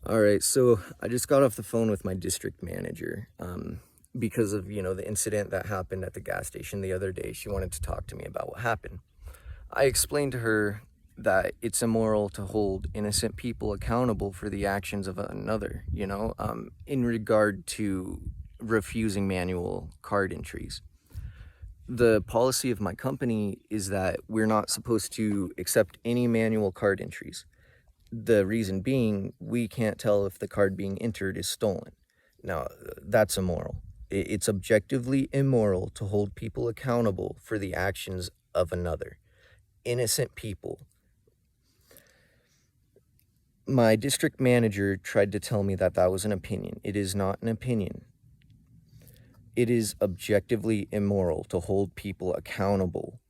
All right, so I just got off the phone with my district manager because of, the incident that happened at the gas station the other day. She wanted to talk to me about what happened. I explained to her that it's immoral to hold innocent people accountable for the actions of another, in regard to refusing manual card entries. The policy of my company is that we're not supposed to accept any manual card entries. The reason being, we can't tell if the card being entered is stolen. Now, that's immoral. It's objectively immoral to hold people accountable for the actions of another. Innocent people. My district manager tried to tell me that that was an opinion. It is not an opinion. It is objectively immoral to hold people accountable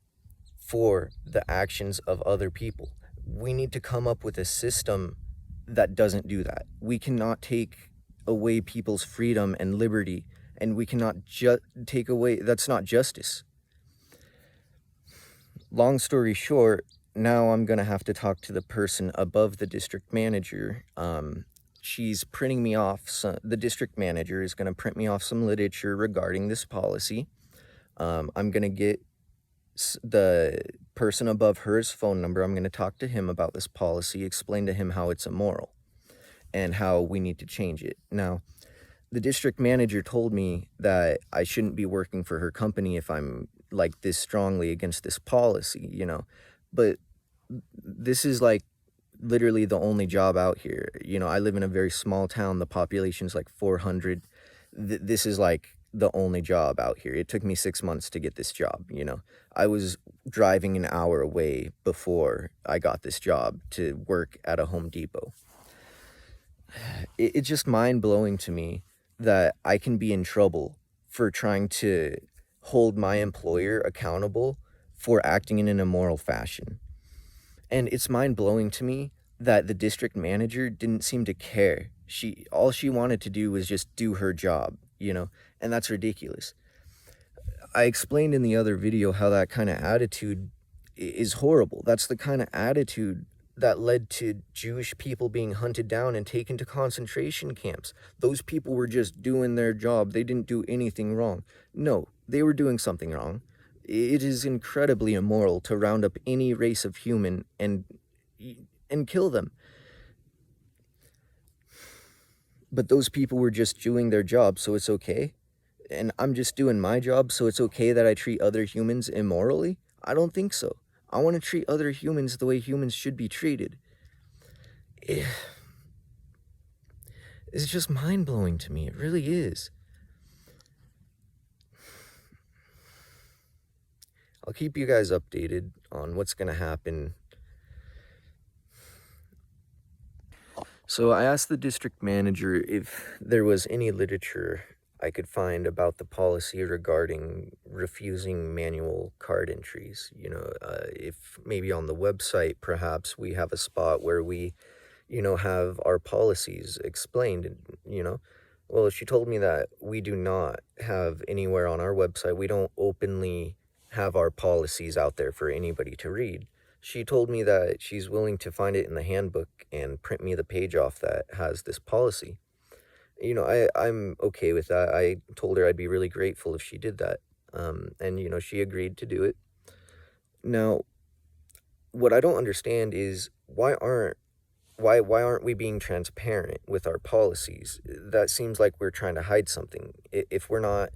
for the actions of other people. We need to come up with a system that doesn't do that. We cannot take away people's freedom and liberty, and we cannot take away, that's not justice. Long story short, now I'm going to have to talk to the person above the district manager. She's printing me off, the district manager is going to print me off some literature regarding this policy. I'm going to get the person above her's phone number. I'm going to talk to him about this policy, explain to him how it's immoral and how we need to change it. Now, the district manager told me that I shouldn't be working for her company if I'm like this strongly against this policy, but this is like literally the only job out here. I live in a very small town. The population's like 400. This is like the only job out here. It took me 6 months to get this job. I was driving an hour away before I got this job to work at a Home Depot. It's just mind-blowing to me that I can be in trouble for trying to hold my employer accountable for acting in an immoral fashion. And it's mind-blowing to me that the district manager didn't seem to care. All she wanted to do was just do her job, and that's ridiculous. I explained in the other video how that kind of attitude is horrible. That's the kind of attitude that led to Jewish people being hunted down and taken to concentration camps. Those people were just doing their job. They didn't do anything wrong. No, they were doing something wrong. It is incredibly immoral to round up any race of human and kill them. But those people were just doing their job, so it's okay. And I'm just doing my job, so it's okay that I treat other humans immorally? I don't think so. I want to treat other humans the way humans should be treated. It's just mind-blowing to me. It really is. I'll keep you guys updated on what's going to happen. So I asked the district manager if there was any literature I could find about the policy regarding refusing manual card entries. If maybe on the website, perhaps we have a spot where we, have our policies explained, Well, she told me that we do not have anywhere on our website. We don't openly have our policies out there for anybody to read. She told me that she's willing to find it in the handbook and print me the page off that has this policy. I'm okay with that. I told her I'd be really grateful if she did that. And she agreed to do it. Now, what I don't understand is why aren't we being transparent with our policies? That seems like we're trying to hide something. If we're not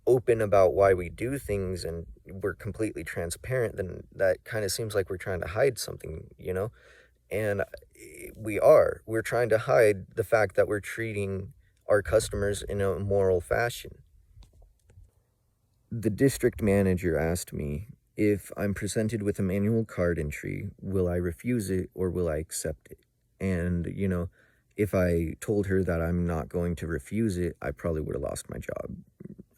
open about why we do things and we're completely transparent, then that kind of seems like we're trying to hide something, And we're trying to hide the fact that we're treating our customers in a moral fashion. The district manager asked me if I'm presented with a manual card entry, will I refuse it or will I accept it? And, if I told her that I'm not going to refuse it, I probably would have lost my job,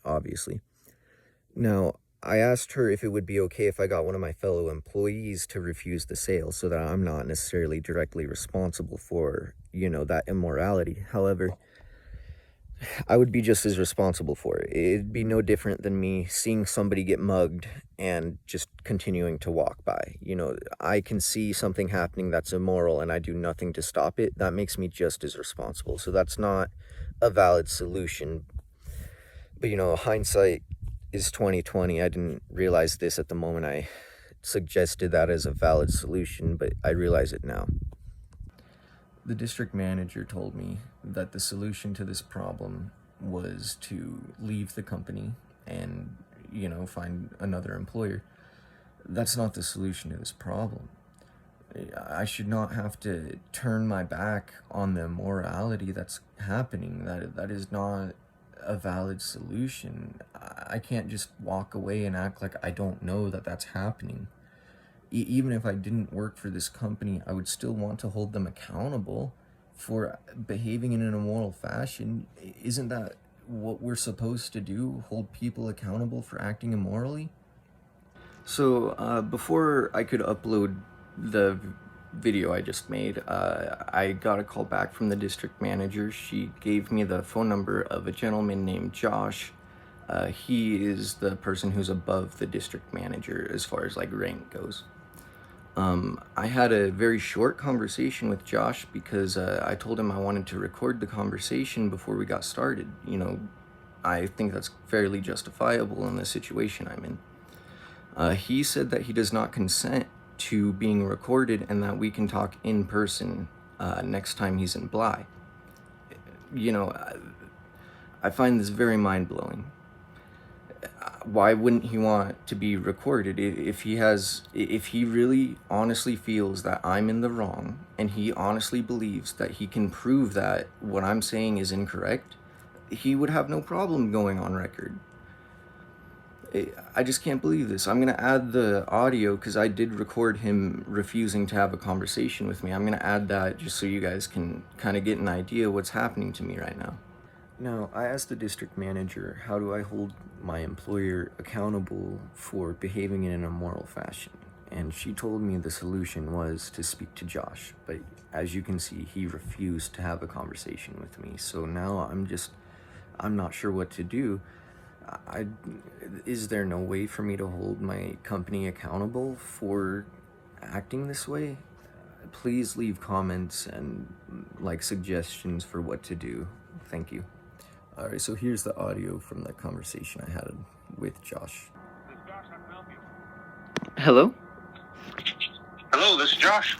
obviously. Now, I asked her if it would be okay if I got one of my fellow employees to refuse the sale so that I'm not necessarily directly responsible for, that immorality. However, I would be just as responsible for it. It'd be no different than me seeing somebody get mugged and just continuing to walk by. I can see something happening that's immoral and I do nothing to stop it. That makes me just as responsible. So that's not a valid solution. But hindsight is 2020. I didn't realize this at the moment I suggested that as a valid solution, but I realize it now. The district manager told me that the solution to this problem was to leave the company and, find another employer. That's not the solution to this problem. I should not have to turn my back on the immorality that's happening. That is not a valid solution. I can't just walk away and act like I don't know that that's happening. Even if I didn't work for this company, I would still want to hold them accountable for behaving in an immoral fashion. Isn't that what we're supposed to do? Hold people accountable for acting immorally? So before I could upload the video I just made, I got a call back from the district manager. She gave me the phone number of a gentleman named Josh. He is the person who's above the district manager as far as rank goes. I had a very short conversation with Josh because I told him I wanted to record the conversation before we got started. I think that's fairly justifiable in the situation I'm in. He said that he does not consent to being recorded and that we can talk in person next time he's in Bly. I find this very mind-blowing. Why wouldn't he want to be recorded? If he really honestly feels that I'm in the wrong and he honestly believes that he can prove that what I'm saying is incorrect, he would have no problem going on record. I just can't believe this. I'm going to add the audio because I did record him refusing to have a conversation with me. I'm going to add that just so you guys can kind of get an idea what's happening to me right now. Now, I asked the district manager, how do I hold my employer accountable for behaving in an immoral fashion? And she told me the solution was to speak to Josh. But as you can see, he refused to have a conversation with me. So now I'm not sure what to do. Is there no way for me to hold my company accountable for acting this way? Please leave comments and suggestions for what to do. Thank you. Alright, so here's the audio from the conversation I had with Josh. This is Josh, how can I help you? Hello? Hello, this is Josh.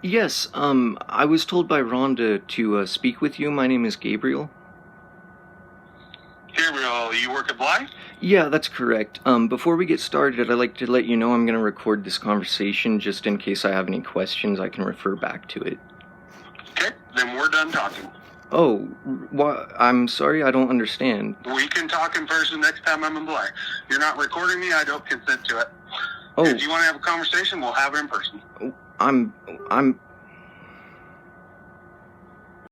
Yes, I was told by Rhonda to speak with you. My name is Gabriel. Gabriel, you work at Bly? Yeah, that's correct. Before we get started, I'd like to let you know I'm going to record this conversation just in case I have any questions. I can refer back to it. Okay, then we're done talking. Oh, I'm sorry, I don't understand. We can talk in person next time I'm in Bly. You're not recording me, I don't consent to it. Oh. If you want to have a conversation, we'll have it in person.